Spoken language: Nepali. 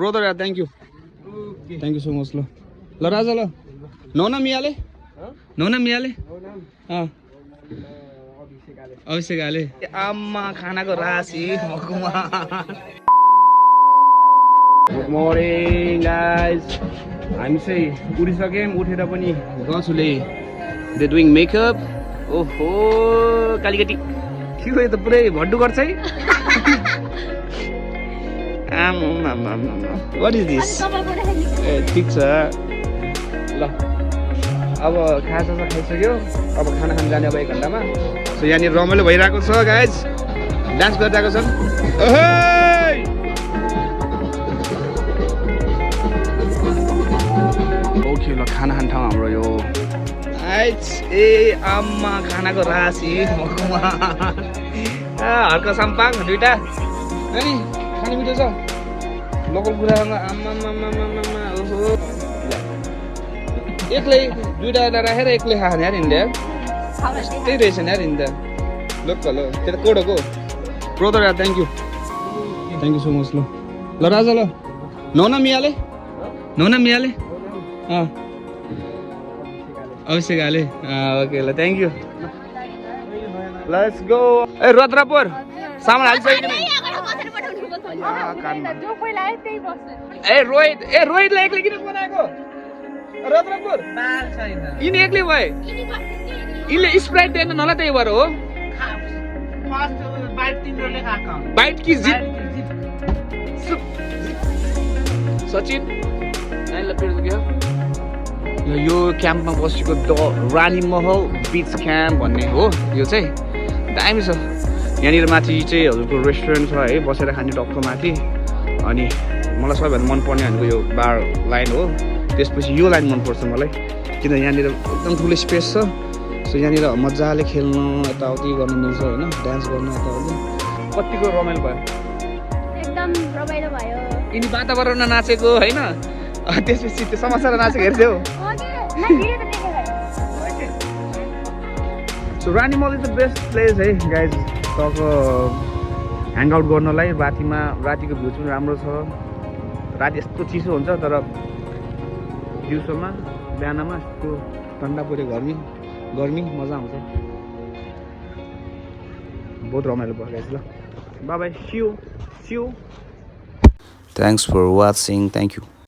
ब्रदर यार थ्याङ्क यू सो मच ल राजा ल नौना मियाले अभिषेक आले आम्मा खानाको राशि गुड मर्निङ गाइज हामी चाहिँ उठिसक्यौँ उठेर पनि गछुले दे डुइङ मेकअप ओहो कालीकेटी के हो यो त पुरै भड्डु गर्छ है वाट इज दिस ए ठिक छ ल अब खाजा खाइसक्यो अब खाना खान जाने अब 1 घन्टामा सो यहाँनिर रमाइलो भइरहेको छ गाइज डान्स गरिरहेको छन् ओके ल खाना खाने ठाउँ हाम्रो यो ए आम्मा खानाको राशि हर्क साम्पाङ दुईटा अनि खाने मिठो छ लोकल कुरासँग आम्मा ओहो एक्लै दुईटा राखेर एक्लै खाने यार इन्डिया त्यही रहेछ नि यार इन्डिया लोकल हो त्यो त कोडोको ब्रदर यार थ्याङ्क यू सो मच ल राजा ल नौना मियाले अभिषेक आले ओके ल थ्याङ्क यू लेट्स गो ए रुद्रपुर सामान हालिसक्यो कि रोहितलाई एक्लै किन बनाएको रुद्रपुर यिनी एक्लै भए यिनले स्प्राइट दिएन नला त्यही भएर हो बाइट कि जित सचिन यो क्याम्पमा बसेको the Rani Mahal beach camp भन्ने हो यो चाहिँ दामी छ यहाँनिर माथि चाहिँ हजुरको रेस्टुरेन्ट छ है बसेर खाने टक्क माथि अनि मलाई सबैभन्दा मनपर्ने भनेको यो बार लाइन हो त्यसपछि यो लाइन मनपर्छ मलाई किन यहाँनिर एकदम ठुलो स्पेस छ सो यहाँनिर मजाले खेल्न यताउति गर्नु मिल्छ होइन डान्स गर्नु यताउति कतिको रमाइलो भयो एकदम रमाइलो भयो यिनी वातावरणमा नाचेको होइन त्यसपछि त्यो समाचार नाचेको हेर्थ्यौ so Rani Mahal is the best place है गाइज तपाईँको ह्याङ आउट गर्नलाई रातिको भ्यू पनि राम्रो छ राति यस्तो चिसो हुन्छ तर दिउँसोमा बिहानमा यस्तो ठन्डा पऱ्यो गर्मी मजा आउँछ बहुत रमाइलो भयो गाइज ल bye bye see you thanks for watching thank you